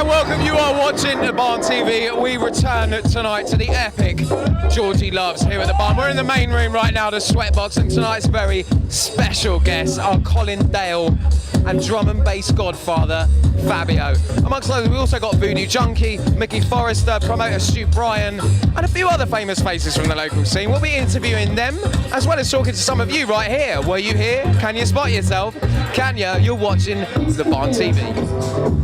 welcome. You are watching the Barn TV. We return tonight to the epic Georgie Loves here at the Barn. We're in the main room right now, the Sweatbox, and tonight's very special guests are Colin Dale and drum and bass godfather Fabio. Amongst others, we also got Voodoo Junky, Forrester, promoter Stu Bryan, and a few other famous faces from the local scene. We'll be interviewing them, as well as talking to some of you right here. Were you here? Can you spot yourself? Can you? You're watching the Barn TV.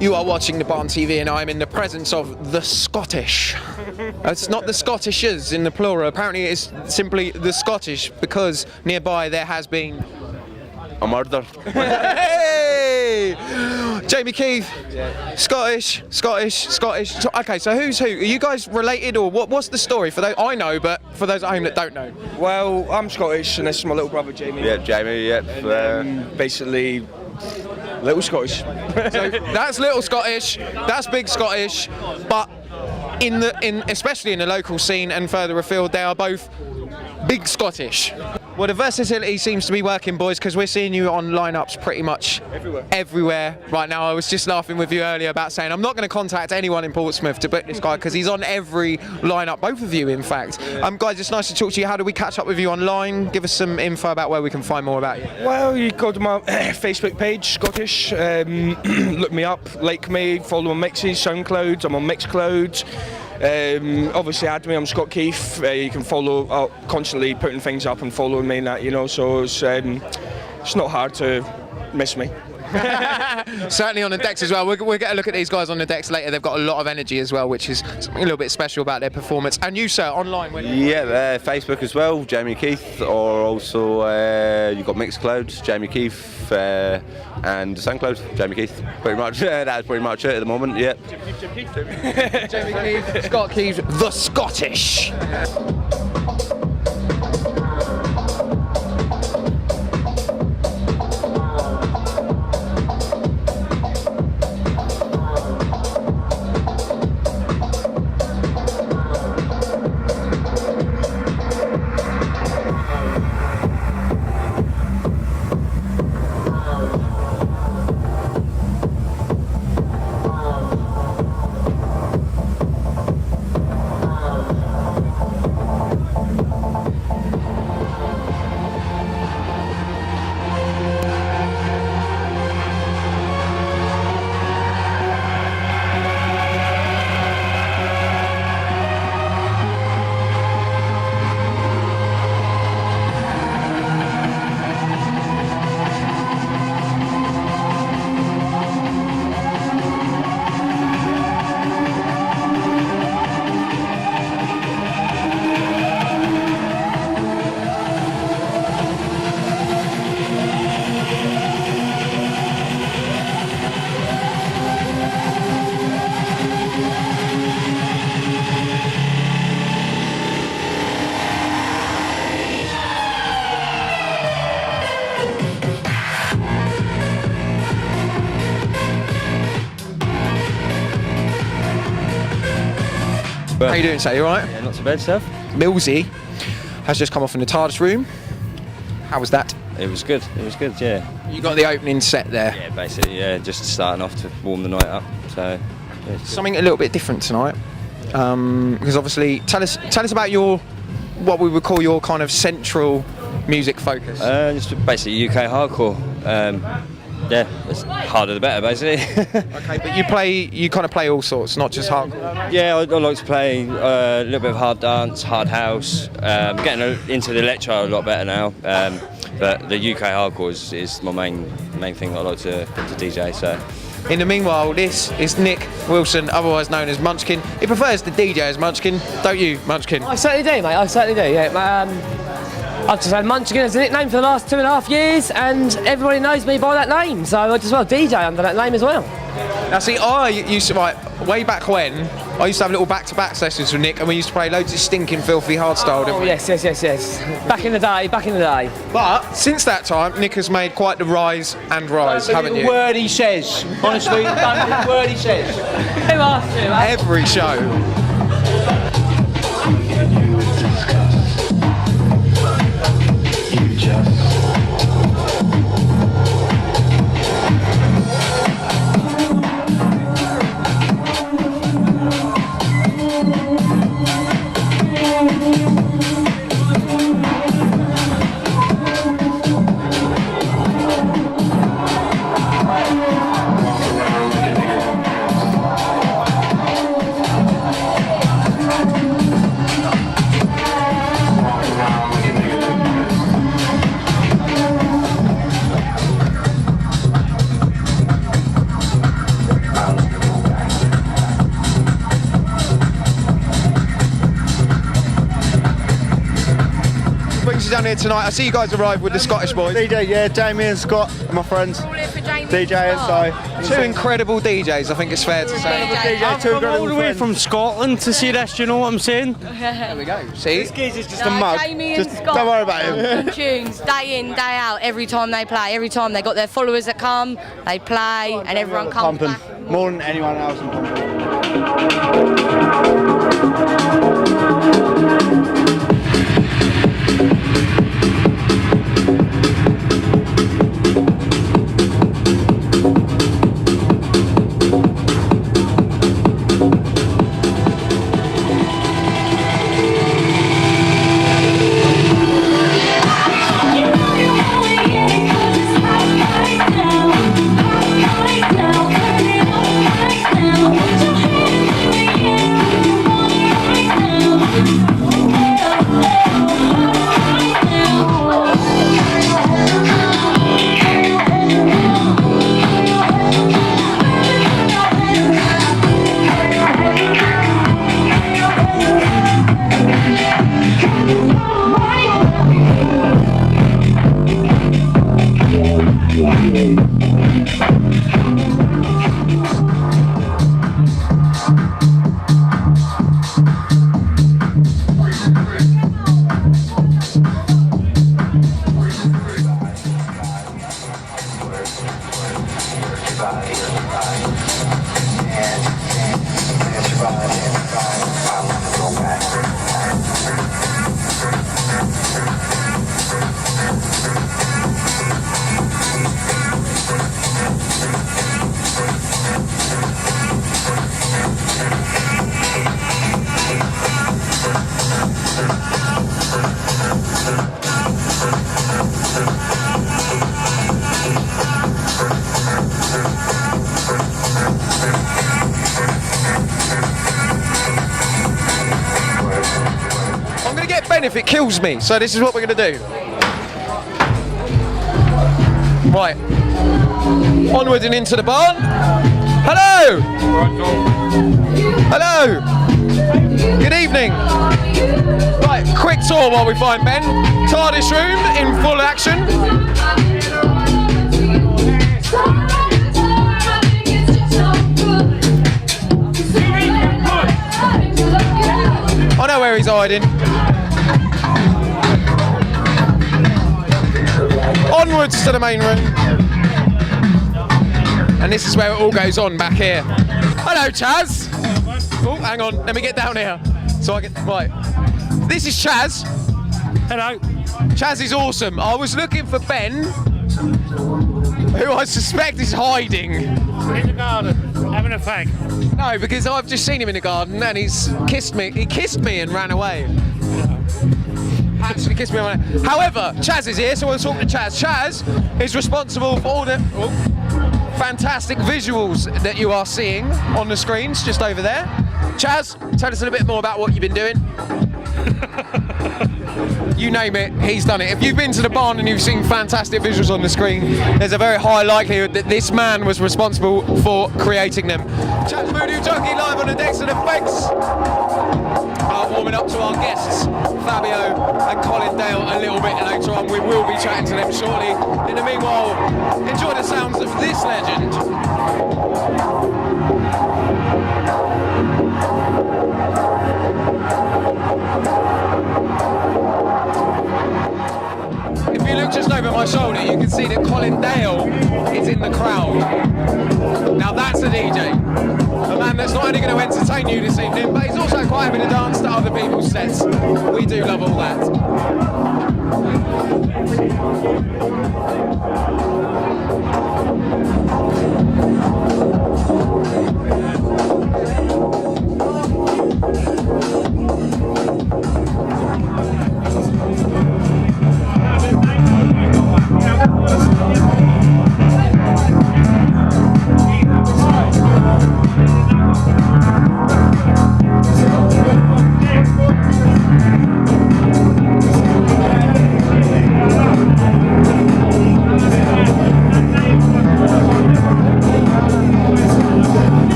You are watching the Barn TV and I'm in the presence of the Scottish. It's not the Scottishes in the plural, apparently it's simply the Scottish because nearby there has been a murder. Hey! Jamie Keith, yeah. Scottish. Okay, so who's who? Are you guys related or what's the story? For those I know, but for those at home that don't know. Well, I'm Scottish and this is my little brother Jamie. Yeah, Jamie, yep. Basically, little Scottish. So that's little Scottish, that's big Scottish, but especially in the local scene and further afield, they are both big Scottish. Well, the versatility seems to be working, boys, because we're seeing you on lineups pretty much everywhere right now. I was just laughing with you earlier about saying I'm not going to contact anyone in Portsmouth to book this guy because he's on every lineup, both of you, in fact. Guys, it's nice to talk to you. How do we catch up with you online? Give us some info about where we can find more about you. Well, you go to my Facebook page, Scottish. Look me up, like me, follow on Mixes, SoundCloud. I'm on Mixcloud. Obviously add me, I'm Scott Keith. You can follow, constantly putting things up and following me and that, you know, so it's not hard to miss me. Certainly on the decks as well. We'll get a look at these guys on the decks later. They've got a lot of energy as well, which is something a little bit special about their performance. And you, sir, online? Yeah, Facebook as well, Jamie Keith, or also you've got Mixcloud, Jamie Keith, and SoundCloud, Jamie Keith. Pretty much, that's pretty much it at the moment, yeah. Jamie Keith, Scott Keith, the Scottish. How you doing, sir? You alright? Yeah, not too bad, stuff. Millsy has just come off in the TARDIS room. How was that? It was good, yeah. You got the opening set there. Yeah, basically, yeah, just starting off to warm the night up. So, yeah, something a little bit different tonight. Because obviously, tell us about what we would call your kind of central music focus. Just basically UK hardcore. Yeah, it's harder the better, basically. Okay, but you kind of play all sorts, not just hardcore. Yeah, I like to play a little bit of hard dance, hard house. Getting into the electro a lot better now. But the UK hardcore is my main thing that I like to DJ. So. In the meanwhile, this is Nick Wilson, otherwise known as Munchkin. He prefers the DJ as Munchkin, don't you, Munchkin? I certainly do, mate. I certainly do. Yeah, I've just had Munchkin as a nickname for the last 2.5 years, and everybody knows me by that name, so I just DJ under that name as well. Now see, I used to, way back when, I used to have little back-to-back sessions with Nick, and we used to play loads of stinking, filthy hardstyle, didn't we? Yes. Back in the day. But since that time, Nick has made quite the rise and rise, haven't you? Word he says. Honestly, don't believe a word he says. Who asked you? Every show. Down here tonight. I see you guys arrived with the Scottish boys. DJ, yeah, Jamie and Scott, my friends. DJ, so two incredible DJs, I think it's fair to say. DJ, two I'm all the way from Scotland to see this, do you know what I'm saying? There we go. See? This geezer's is just a mug. Jamie and Just Scott. don't worry about him. Tunes day in, day out, every time they play, every time they got their followers that come, they play, and everyone comes Pumping. back. More than anyone else in pumping. If it kills me, so this is what we're going to do. Right, onward and into the barn. Hello! Hello! Good evening. Right, quick tour while we find Ben. TARDIS room in full action. I know where he's hiding. Onwards to the main room. And this is where it all goes on back here. Hello, Chaz. Oh, hang on, let me get down here. So I can, right. This is Chaz. Hello. Chaz is awesome. I was looking for Ben, who I suspect is hiding. In the garden, having a fag. No, because I've just seen him in the garden and he's kissed me. He kissed me and ran away. Actually kissed me and ran away. However, Chaz is here, so we'll talk to Chaz. Chaz is responsible for all the fantastic visuals that you are seeing on the screens just over there. Chaz, tell us a little bit more about what you've been doing. You name it, he's done it. If you've been to the barn and you've seen fantastic visuals on the screen, there's a very high likelihood that this man was responsible for creating them. Chaz Voodoo Junky live on the decks of the Fakes. start warming up to our guests, Fabio and Colin Dale, a little bit later on. We will be chatting to them shortly. In the meanwhile, enjoy the sounds of this legend. If you look just over my shoulder, you can see that Colin Dale is in the crowd. Now that's a DJ. A man that's not only going to entertain you this evening, but he's also quite happy to dance to other people's sets. We do love all that.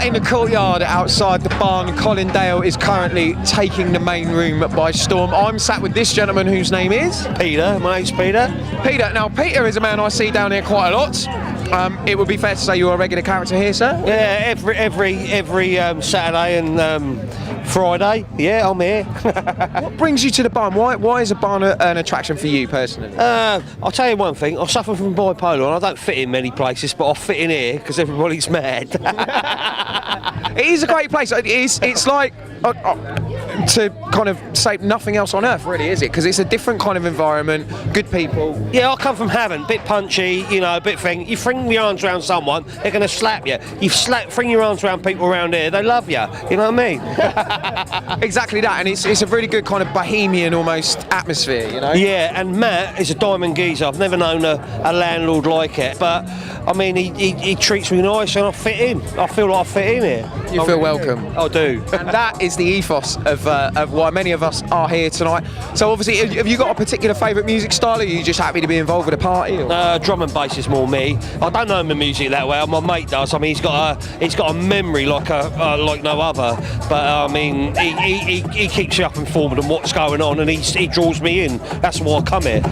In the courtyard outside the barn, Colin Dale is currently taking the main room by storm. I'm sat with this gentleman whose name is Peter. My name's Peter. Peter. Now, Peter is a man I see down here quite a lot. It would be fair to say you're a regular character here, sir? Yeah, every Saturday and Friday. Yeah, I'm here. What brings you to the barn? Why is a barn an attraction for you personally? I'll tell you one thing. I suffer from bipolar and I don't fit in many places, but I fit in here because everybody's mad. It is a great place. It's like to kind of say nothing else on earth, really, is it? Because it's a different kind of environment, good people. Yeah, I come from Havant, bit punchy, you know, a bit thing. You fling your arms around someone, they're going to slap you. Fling your arms around people around here, they love you. You know what I mean? Exactly that, and it's a really good kind of bohemian almost atmosphere, you know? Yeah, and Matt is a diamond geezer. I've never known a landlord like it, but I mean, he treats me nice and I fit in. I feel like I fit in here. You feel welcome. I do. And that is the ethos of why many of us are here tonight. So obviously, have you got a particular favourite music style, or are you just happy to be involved with a party? Drum and bass is more me. I don't know my music that well. My mate does. I mean, he's got a memory like no other. But I mean, he keeps you up informed on what's going on, and he draws me in. That's why I come here.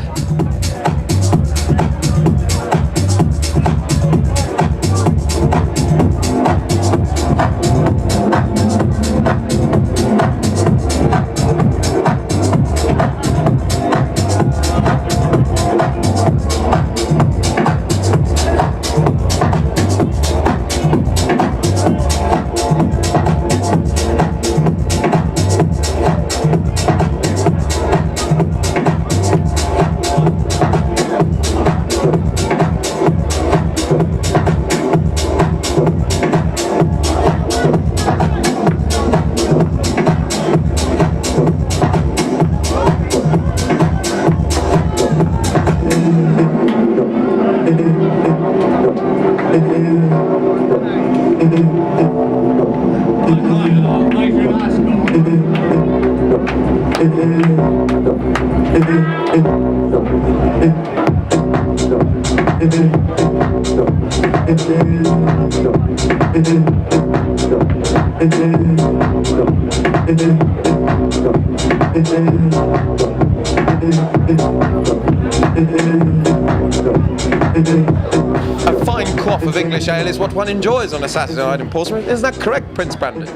A fine quaff of English ale is what one enjoys on a Saturday night in Portsmouth. Isn't that correct, Prince Brandon?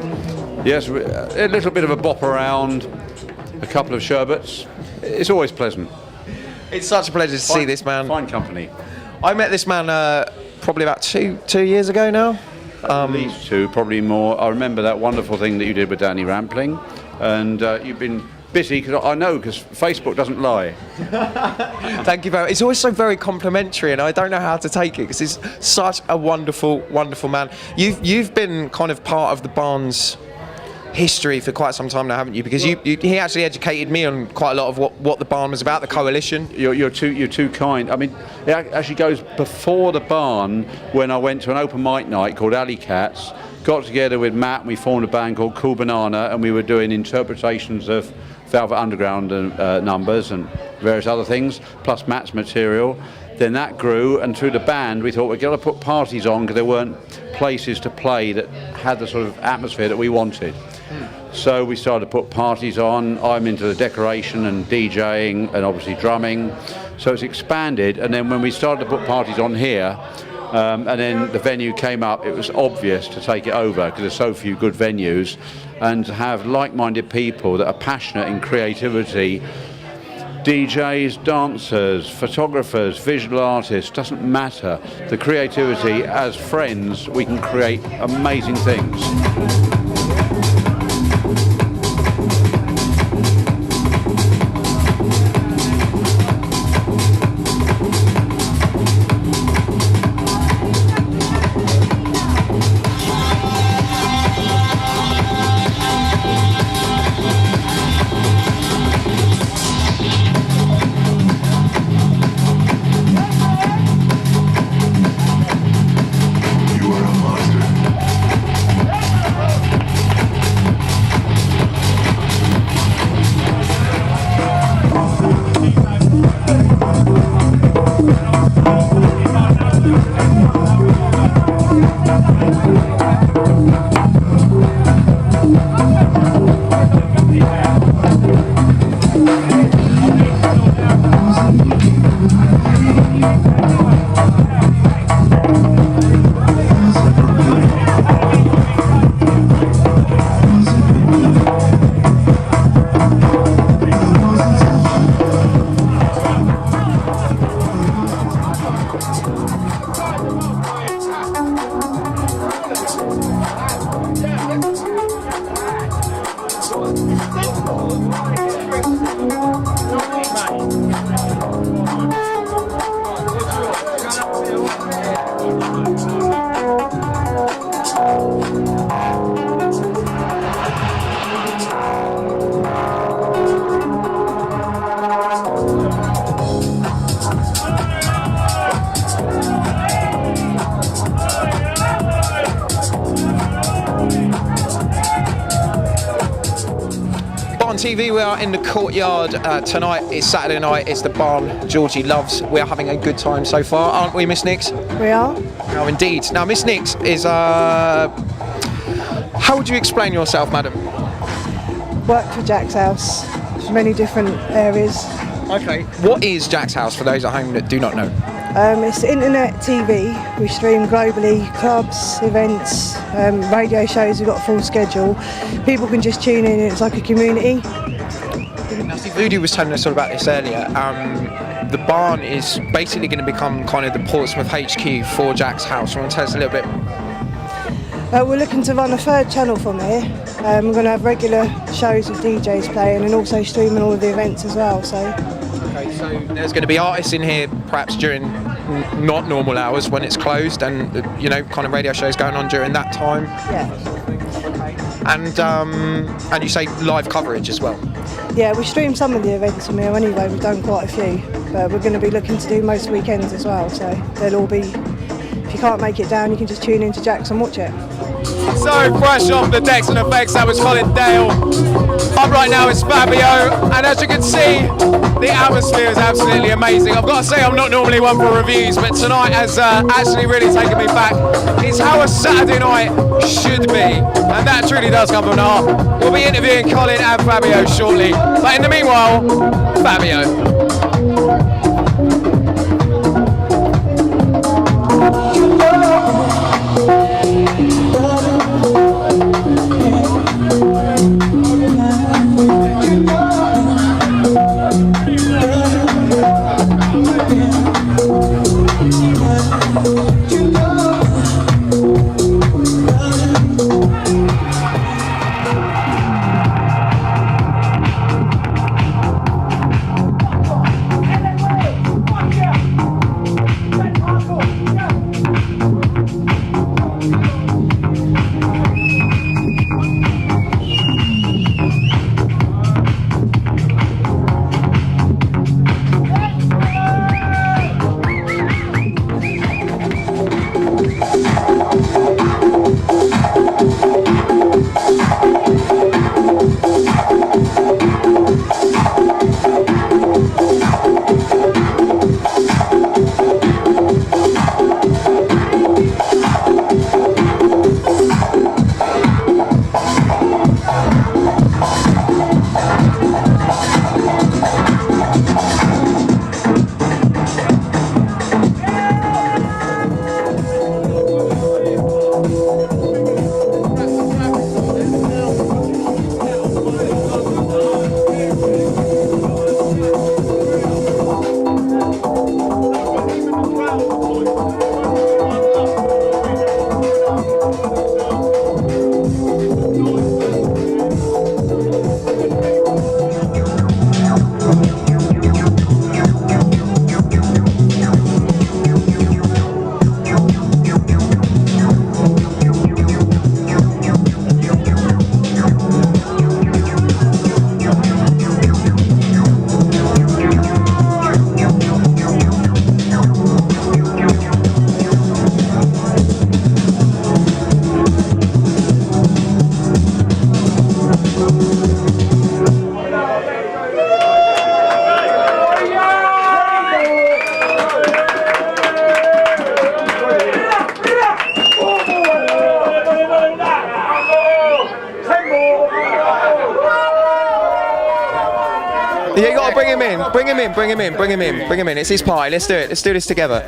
Yes, a little bit of a bop around, a couple of sherbets. It's always pleasant. It's such a pleasure to see this man. Fine company. I met this man probably about two years ago now. At least two, probably more. I remember that wonderful thing that you did with Danny Rampling, and you've been busy, because I know, because Facebook doesn't lie. Thank you very much. It's always so very complimentary, and I don't know how to take it, because he's such a wonderful, wonderful man. You've been kind of part of the Barn's history for quite some time now, haven't you? Because he actually educated me on quite a lot of what the barn was about, the coalition. You're too kind. I mean, it actually goes before the barn, when I went to an open mic night called Alley Cats, got together with Matt, and we formed a band called Cool Banana, and we were doing interpretations of Velvet Underground numbers and various other things, plus Matt's material. Then that grew, and through the band we thought we've got to put parties on, because there weren't places to play that had the sort of atmosphere that we wanted. So we started to put parties on. I'm into the decoration and DJing and obviously drumming, so it's expanded. And then when we started to put parties on here, and then the venue came up, it was obvious to take it over, because there's so few good venues, and to have like-minded people that are passionate in creativity, DJs, dancers, photographers, visual artists, doesn't matter. The creativity, as friends, we can create amazing things. TV, we are in the Courtyard tonight. It's Saturday night. It's the Barn Georgie Loves. We are having a good time so far, aren't we, Miss Nix? We are. Oh, indeed. Now, Miss Nix is how would you explain yourself, madam? Worked for Jack's House, many different areas. Okay. What is Jack's House for those at home that do not know? It's internet TV. We stream globally, clubs, events, radio shows. We've got a full schedule. People can just tune in. It's like a community. Now, see, Voodoo was telling us all about this earlier. The barn is basically going to become kind of the Portsmouth HQ for Jack's House. Want to tell us a little bit? We're looking to run a third channel from here. We're going to have regular shows with DJs playing and also streaming all of the events as well. So there's going to be artists in here perhaps during not normal hours when it's closed, and you know, kind of radio shows going on during that time. Yeah. And you say live coverage as well. Yeah, we stream some of the events from here anyway. We've done quite a few, but we're going to be looking to do most weekends as well. So they'll all be. If you can't make it down, you can just tune into Jack's and watch it. So fresh off the decks and effects, that was Colin Dale. Up right now is Fabio, and as you can see, the atmosphere is absolutely amazing. I've got to say, I'm not normally one for reviews, but tonight has actually really taken me back. It's how a Saturday night should be, and that truly does come from the heart. We'll be interviewing Colin and Fabio shortly, but in the meanwhile, Fabio. Yeah, you got to bring him in. Bring him in. Bring him in. Bring him in. Bring him in. It's his party. Let's do it. Let's do this together.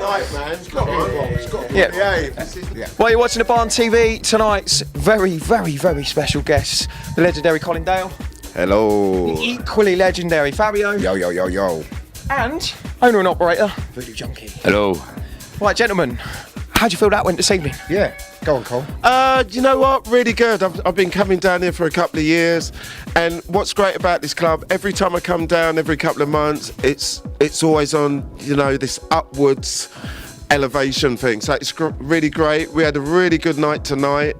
Yeah. Well, you're watching the Barn TV. Tonight's very, very, very special guest, the legendary Colin Dale. Hello. The equally legendary Fabio. Yo. And owner and operator, Voodoo Junky. Hello. Right, gentlemen, how do you feel that went this evening? Yeah, go on, Cole. You know what? Really good. I've been coming down here for a couple of years, and what's great about this club, every time I come down, every couple of months, it's always on, you know, this upwards elevation thing. So it's really great. We had a really good night tonight.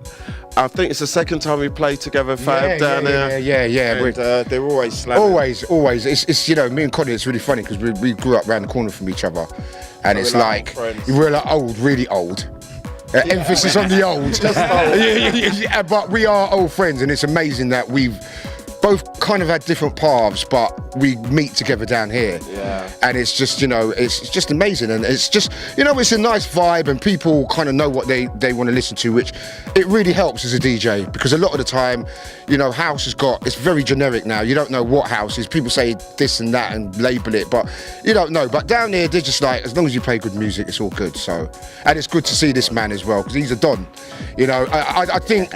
I think it's the second time we played together, Fab, down there. Yeah. And, they're always slamming. Always. It's you know, me and Colin, it's really funny because we grew up around the corner from each other, and it's like we're like old, really old. Emphasis on the old. Yeah, but we are old friends, and it's amazing that we've both kind of had different paths, but we meet together down here. Yeah. And it's just, you know, it's just amazing, and it's just, you know, it's a nice vibe, and people kind of know what they want to listen to, which it really helps as a DJ, because a lot of the time, you know, house it's very generic now. You don't know what house is. People say this and that and label it, but you don't know. But down here, they're just like, as long as you play good music, it's all good. So, and it's good to see this man as well, because he's a don. You know, I think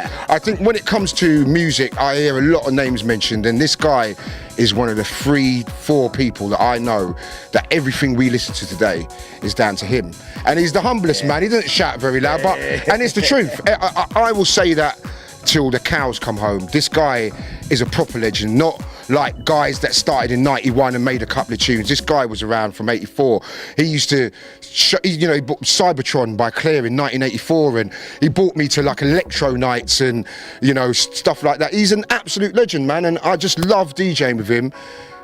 when it comes to music, I hear a lot of names mentioned, and this guy is one of the 3-4 people that I know that everything we listen to today is down to him. And he's the humblest man. He doesn't shout very loud, but and it's the truth. I will say that till the cows come home. This guy is a proper legend, not like guys that started in 91 and made a couple of tunes. This guy was around from 84. He used to, he bought Cybertron by Claire in 1984, and he brought me to like electro nights and, you know, stuff like that. He's an absolute legend, man, and I just love DJing with him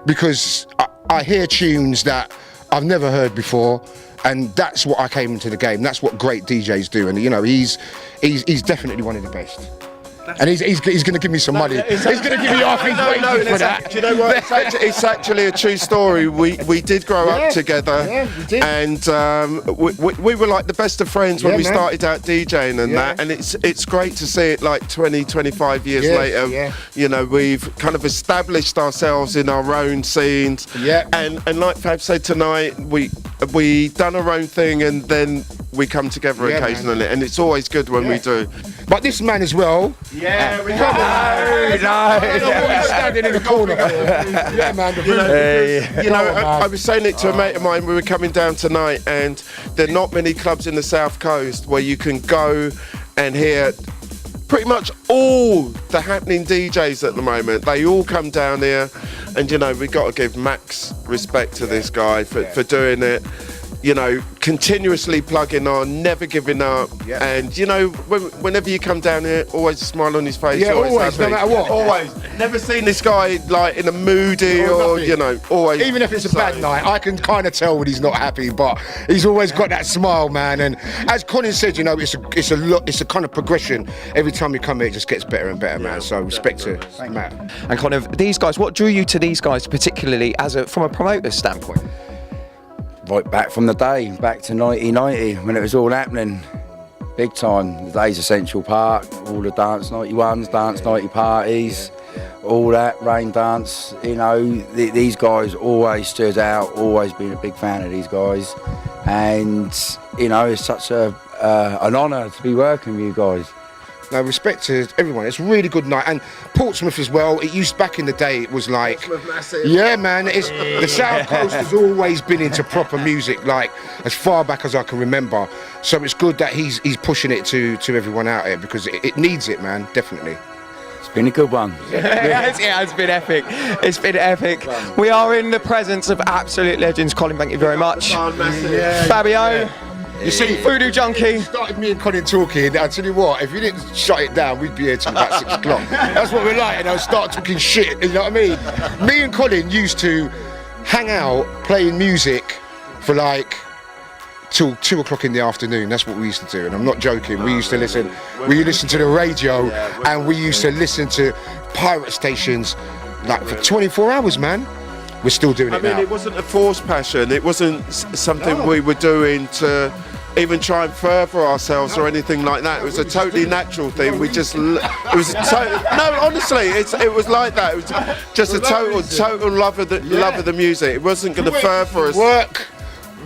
because I hear tunes that I've never heard before, and that's what I came into the game. That's what great DJs do, and you know, he's definitely one of the best. And he's going to give me some money. He's going to give me half his wages for that. Do you know what? It's actually a true story. We did grow up together. Yeah, we did. And we were like the best of friends when we started out DJing and that. And it's great to see it like 20, 25 years later. Yeah. You know, we've kind of established ourselves in our own scenes. Yeah. And like Fab said tonight, we done our own thing, and then we come together occasionally, man. And it's always good when we do. But this man as well. Yeah, we come on. No. Standing in the corner. Yeah, man. You know, I was saying it to a mate of mine. We were coming down tonight, and there are not many clubs in the South Coast where you can go and hear pretty much all the happening DJs at the moment. They all come down here, and you know, we got to give max respect to this guy for doing it. You know, continuously plugging on, never giving up, and you know, whenever you come down here, always a smile on his face. Yeah, always, no matter what. Always. Never seen this guy like in a moody or you know, always. Even if it's a bad night, I can kind of tell when he's not happy, but he's always got that smile, man. And as Colin said, you know, it's a kind of progression. Every time you come here, it just gets better and better, man. So respect to Matt. And kind of these guys, what drew you to these guys particularly from a promoter's standpoint? Right back from the day, back to 1990 when it was all happening, big time. The days of Central Park, all the Dance 91s, Dance 90 parties, all that, rain dance. You know, these guys always stood out, always been a big fan of these guys. And, you know, it's such an honour to be working with you guys. No, respect to everyone. It's a really good night, and Portsmouth as well. It used back in the day. It was like, yeah, man. It's the South Coast has always been into proper music, like as far back as I can remember. So it's good that he's pushing it to everyone out here because it needs it, man. Definitely. It's been a good one. It's been epic. It's been epic. We are in the presence of absolute legends. Colin, thank you very much. Fabio. You see, Voodoo Junky. Started me and Colin talking. I tell you what, if you didn't shut it down, we'd be here till about 6 o'clock. That's what we're like, and I'll start talking shit. You know what I mean? Me and Colin used to hang out playing music for like till 2 o'clock in the afternoon. That's what we used to do, and I'm not joking. We used to listen. We listened to the radio, and we used to listen to pirate stations like for 24 hours, man. We're still doing it now. I mean, it wasn't a forced passion. It wasn't something we were doing to even try and further ourselves or anything like that. It was a totally natural thing. We just, no, honestly, it was like that. It was just a total love of the music. It wasn't going to further us. Work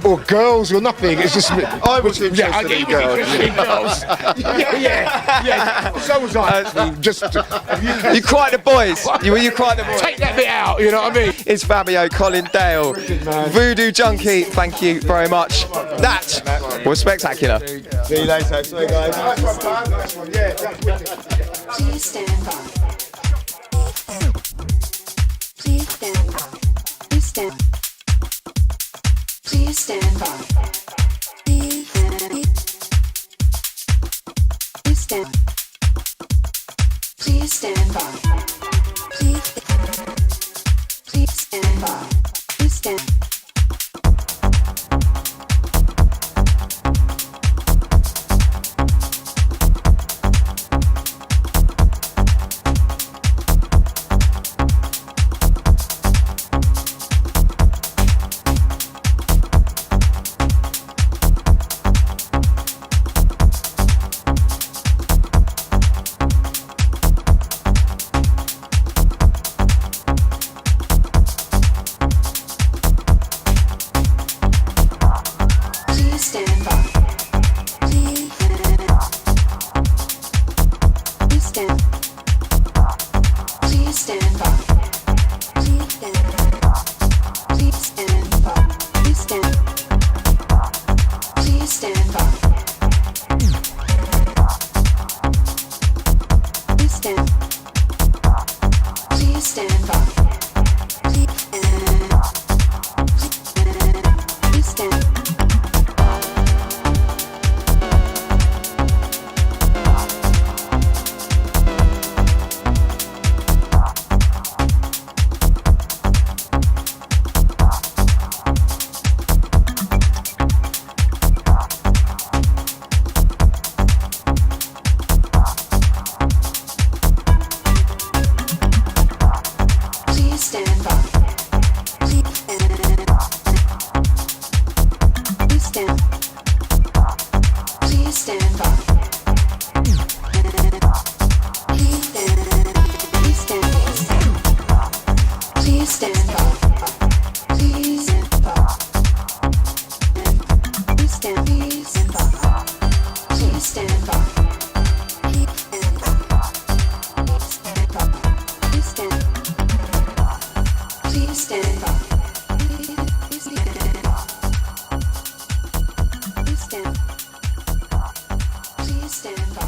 or girls or nothing. It's just I was interested in girls. yeah. So was I. You quite the boys. You quite the boys. Take that bit out. You know what I mean? It's Fabio, Colin Dale, Voodoo Junky. Thank you very much. That was spectacular. See you later. Sorry, guys. Nice one. Yeah, that's wicked. Please stand by. Please stand by. Please stand. Please stand by. Please stand. Please stand by. Please stand by. Please stand. Stand by.